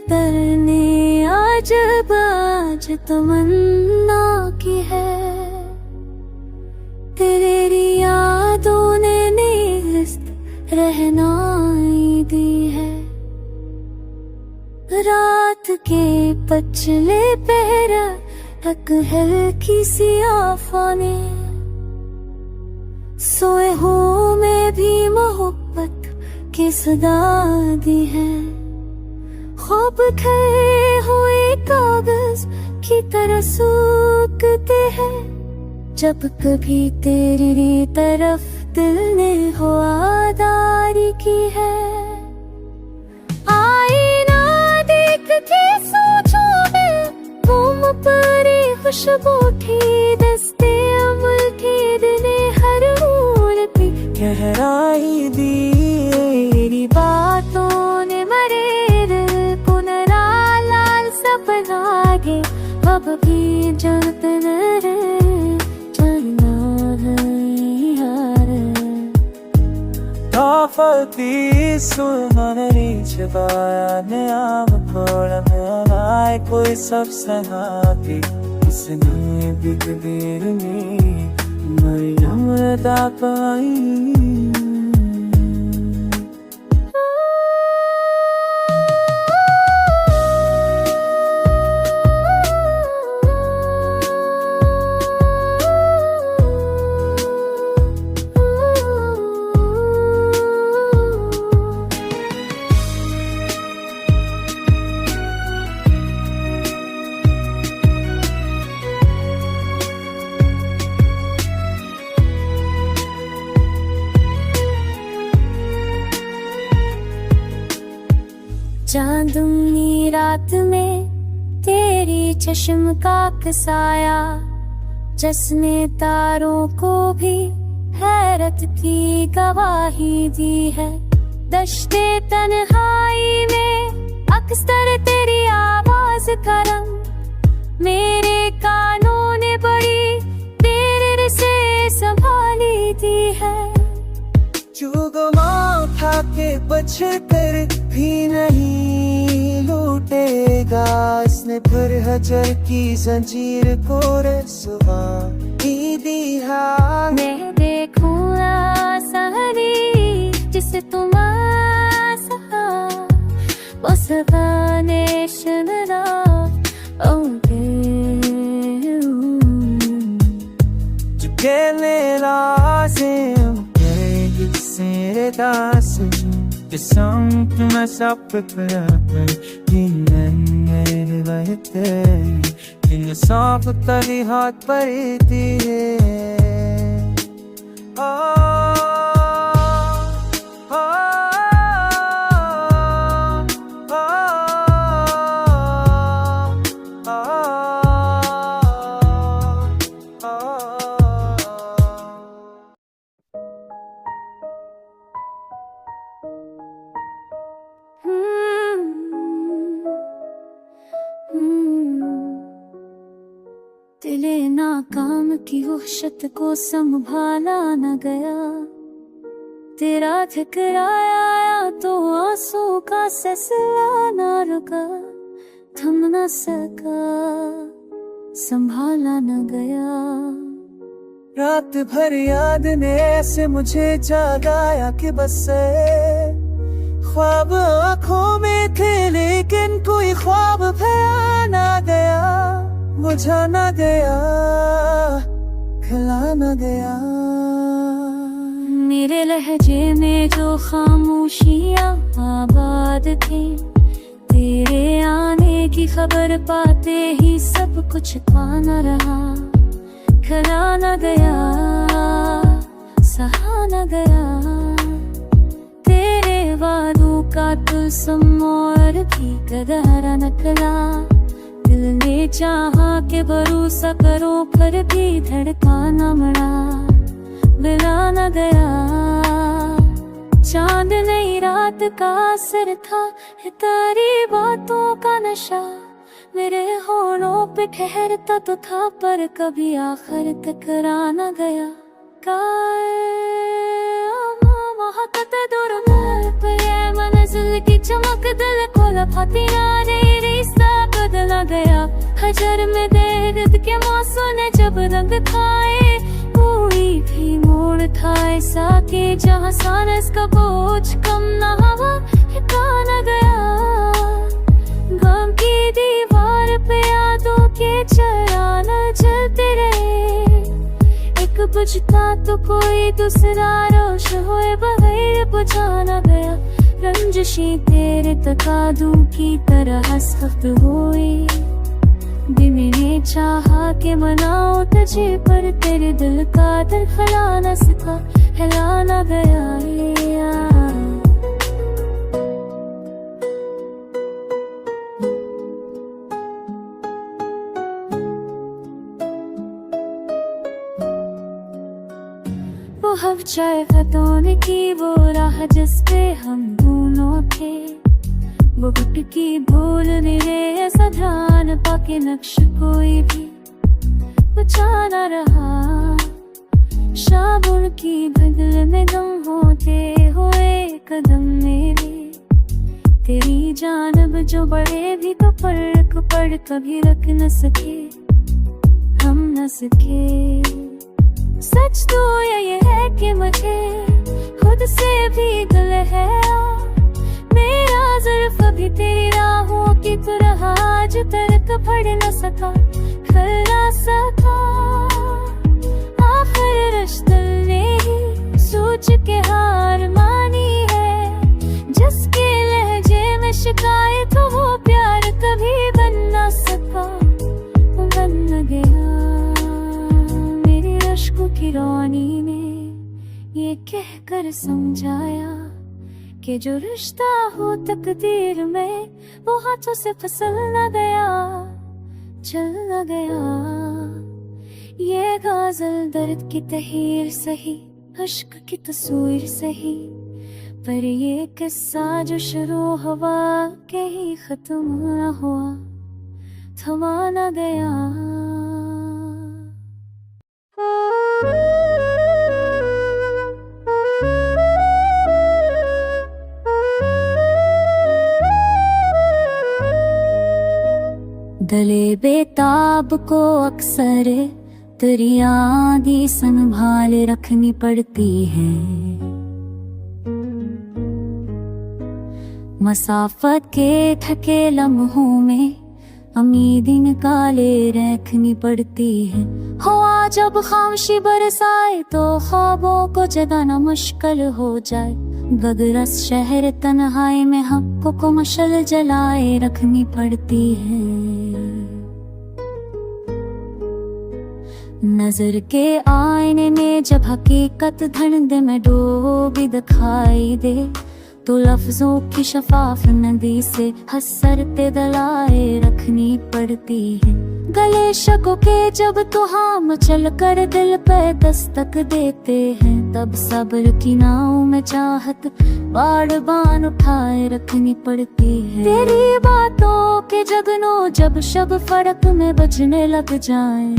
तरने आज बाज तमन्ना की है। तेरी यादों ने निस्त रहनाई दी है। रात के पछले पहरा तक हल्की सी आफाने सोए हो में भी मोहब्बत की सदा दी है। ख्वाब खड़े हुए कागज की तरह सूखते हैं जब कभी तेरी तरफ दिल ने हवादारी की है। आईना देख के सोचो में घूम पड़ी खुशबू थी दस्ते अमल थी दिने हर मोड़ पे गहराई दी। तेरी बातों ने मरे दिल को नरा लाल सा बना के अब भी जलते रहे चलना है यार। Tafati sunanari chibaya ne aam thoda mein aaye koi sab sahati isne big der mein Maryam da pai। चांदनी रात में तेरी चश्म का साया जिसने तारों को भी हैरत की गवाही दी है। दश्ते तन्हाई में अक्सर तेरी आवाज का रंग मेरे कानों ने बड़ी देर से संभाली दी है। चुगमा था के बच कर भी नहीं लूटेगा इसने फिर हजर की जंजीर को रसवा दी है। मैं देखूं आसानी जिसे तुम आसा वो सगाने शनरा जुकेले लाज़िम करेगी सेरे दास Some to myself prepare in the way in the soft tali hot pariti दिले नाकाम की वहशत को संभाला न गया। तेरा ठकराया तो आंसू का सिलसिला न रुका। थम न सका संभाला न गया। रात भर याद ने ऐसे मुझे जगाया कि बस ख्वाब आँखों में थे लेकिन कोई ख्वाब भरा ना गया। बुझा न गया खिला न गया। मेरे लहजे में जो खामोशियाँ आबाद थी तेरे आने की खबर पाते ही सब कुछ पाना रहा। खिला न गया सहा न गया। तेरे वादों का तुलसम और भी गहरा निकला। दिल ने चाहा के भरोसा करो पर भी धड़का न मरा। मिला न गया चांद नई रात का असर था। तारी बातों का नशा मेरे होठों पे ठहरता तो था पर कभी आखिर टकरा न गया। महकत दूर पर मंजिल की चमक दिल को दफा तेरा रिश्ता बदला गया। हजर में दर्द के मौसम ने जब रंग खाए, कोई भी मोड़ था ऐसा कि जहाँ सांस का बोझ कम न हुआ, हिला न गया। गम की दीवार पे यादों के चिराग जलते रहे, एक बुझता तो कोई दूसरा रोशन हुए बगैर बुझा न गया। रंजिशें तेरे तकादों की तरह सख्त हुई, भी मैंने चाहा कि मनाऊं तुझे, पर तेरे दिल का दिल हिला न सका, हिला न गया। वो हफ्ते खतौन की वो राह जिस पे हम दोनों थे, वो की भूल मेरे ऐसा ध्यान पाके नक्श कोई भी बचा न रहा। शाबुल की बदल में दम होते हुए कदम मेरे, तेरी जानब जो बढ़े भी तो फर्क पड़ कभी रख न सके, हम न सके। सच तो ये है कि मुझे खुद से भी दिल है, मेरा ज़ुल्फ़ भी तेरी राहों की तरह आज तक पढ़ न सका, कर न सका। आखिर रिश्ते ने ही सोच के हार मानी है, जिसके लहजे में शिकायत हो वो प्यार कभी बन न सका, बन न गया। मेरी अश्कों की रोनी ने ये कहकर समझाया कि जो रिश्ता हो तकदीर में, वो हाथों से फिसल न गया, चल न गया। ये गाज़ल दर्द की तहीर सही, अश्क की तस्वीर सही, पर ये किस्सा जो शुरू हुआ के ही खत्म न हुआ, थमा न गया। दले बेताब को अक्सर दरिया दी संभाल रखनी पड़ती है, मसाफत के थके लम्हों में उम्मीद निकाले रखनी पड़ती है। हवा जब खामोशी बरसाए तो ख्वाबों को जगाना मुश्किल हो जाए, गगरस शहर तन्हाई में हक़ को मशल जलाए रखनी पड़ती है। नजर के आईने में जब हकीकत धुंध में डूबी दिखाई दे, तो लफ्जों की शफाफ नदी से हसरते दलाए रखनी पड़ती है। गले शकों के जब तो हम चल कर दिल पे दस्तक देते हैं, तब सब्र की नाव में चाहत बाड़ बान उठाए रखनी पड़ती है। तेरी बातों के जगनों जब शब फर्क में बजने लग जाए,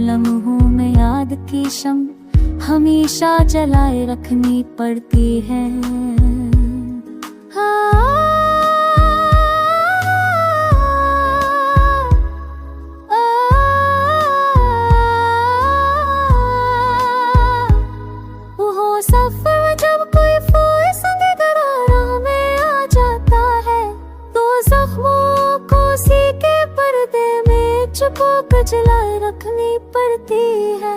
लम्हों में याद की शम्म हमेशा जलाए रखनी पड़ती है। वो सफर जब कोई फूल संग दरारों में आ जाता है, तो जख्मों को सी के पर्दे में छुपा कर जलाए रखनी पड़ती है।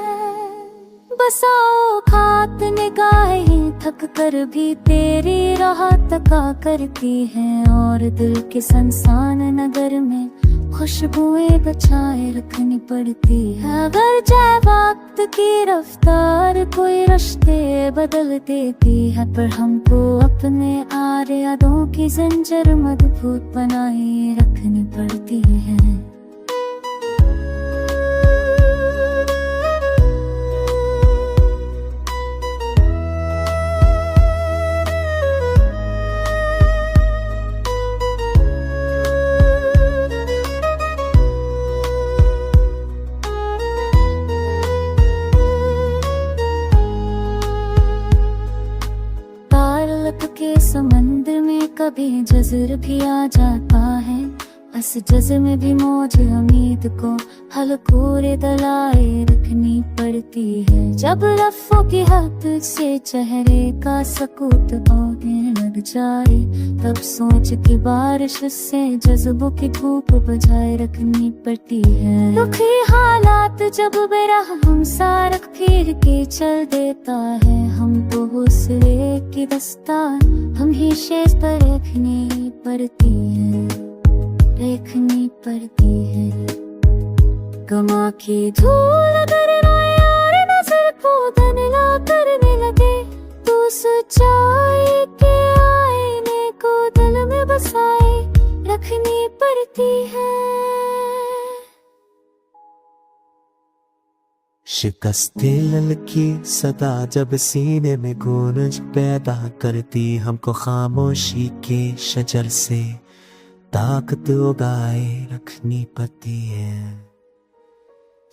बसाओ खात निगाहें थक कर भी तेरी राह तका करती है, और दिल के संसान नगर में खुशबुएं बचाए रखनी पड़ती है। अगर जाए वक्त की रफ्तार कोई रिश्ते बदल देती है, पर हमको अपने आर यादों की जंजीर मजबूत बनाए रखनी पड़ती है। समंदर में कभी कभी जज़्र भी आ जाता है, बस जज़्र में भी मौज उम्मीद को हलकोरे दलाए रखनी पड़ती है। जब लफ्ज़ों की हद से चेहरे का सकूत होने लग जाए, तब सोच की बारिश से जज्बों की धूप बजाए रखनी पड़ती है। दुखी हालात जब बेरहम सारक फिर के चल देता है, हमको हौसले की दस्तार हम ही शेष पर रखनी पड़ती है, देखनी पड़ती है। गमा की धूल अगर ना यार नजर को धनला करने लगे, तो सच्चाई के आईने को दिल में बसाए रखनी पड़ती है। शिकस्ते ललकी सदा जब सीने में गूंज पैदा करती, हमको खामोशी के शजर से ताकत उगाए रखनी पड़ती है।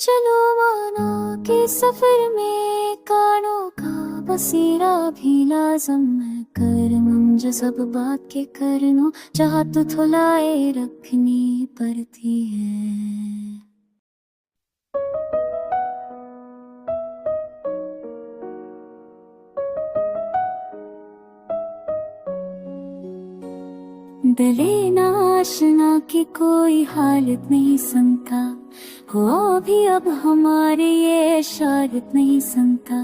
चलो माना के सफर में कानों का बसीरा भी लाजम है, करम जो सब बात के करनो जहाँ तो थोलाए रखनी पड़ती है। दिले ना आशना की कोई हालत नहीं सुनता, हो भी अब हमारे ये इशारत नहीं सुनता।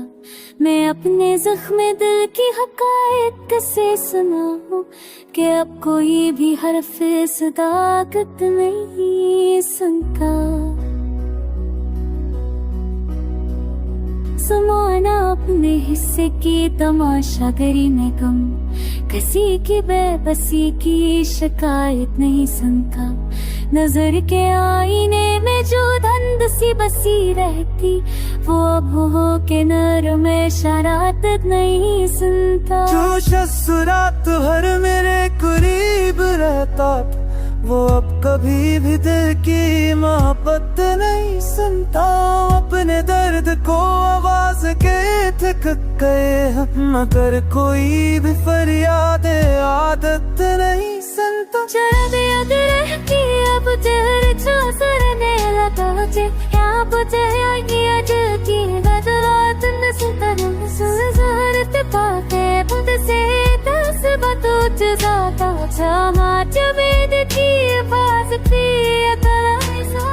मैं अपने जख्म दिल की हकायत कैसे सुनाऊं कि अब कोई भी हर्फ सदाकत नहीं सुनता। समाना अपने हिस्से की तमाशागरी में गम, किसी की बेबसी की शिकायत नहीं सुनता। नजर के आईने में जो धंध सी बसी रहती, वो अब हो के नर में शरारत नहीं सुनता। जो शख्स रात भर मेरे करीब रहता, वो अब कभी भी दिल की मोहब्बत नहीं सुनता। अपने दर्द को आवाज के थक गए, मगर कोई भी फरियाद आदत नहीं सुनता। जब याद रहती अब दिल चौसरने लगा जे, यहाँ बुझे आगे आज की गजरात न सुतरम सुलझारत पाके बुद से दस बतूच जाता। समाज वेद की बात थी तलाशा,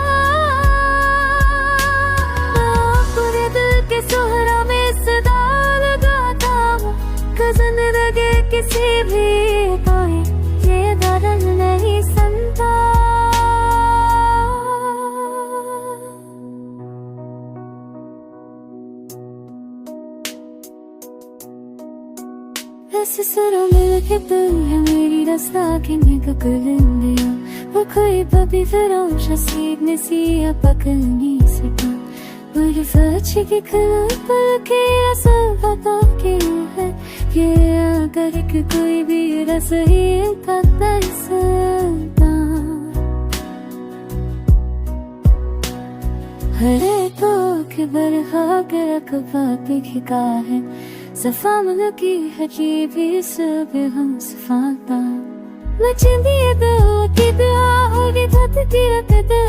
पूरे दिल के सोहरा में सदा लगाता हूँ, कज़न लगे किसी भी कोई ये दर्द नहीं सुनता। ऐसे सुरों में लिखे दिल है मेरी रास्ता के निकलेंगे, वो कोई बबी फरोश सीखने सी पकड़ नहीं सका। मेरी सच्ची की खबर पर के असर बता के है, ये अगर कि कोई भी रस ही करता है। हरे तो के बरहा के रकबा पे खिका है, सफा मन की हजीबी सब हम सफाता। मचंदी दो की दुआ होगी धत की रकदा,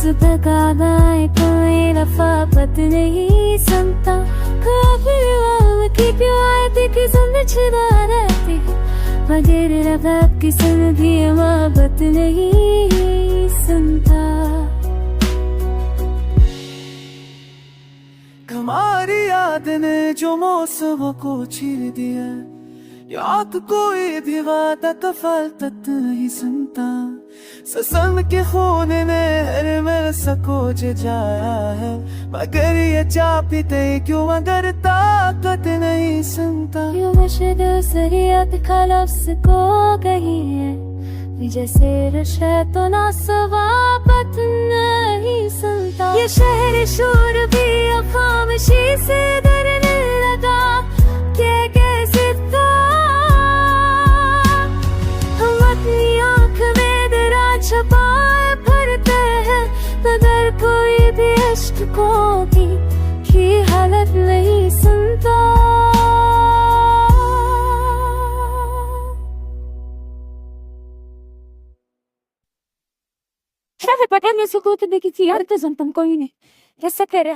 सुबह का गाय कोई रफाकत नहीं सुनता। खबर की प्यार की सुन छुड़ा रहती, मगर रबाब की सुन भी मोहब्बत नहीं सुनता। हमारी याद ने जो मौसम को छीन दिया, याद कोई भी वादा तफालत नहीं सुनता। ससन के खून ने हर में सकोच जाया है, मगर ये चाहते क्यों मगर ताकत नहीं सुनता। यो मशद सरियत का लफ्ज़ को गई है, जैसे रशे तो ना सवाबत नहीं सुनता। ये शहर शोर भी अब खामोशी से डरने लगा, कैसे था हम अपनी आँख में दरा छुपाए भरते हैं, मगर कोई भी इश्क को की हालत नहीं सुनता। शायद पता नहीं, सुकून देखी थी यार, तो जनतम कोई नहीं कैसे करे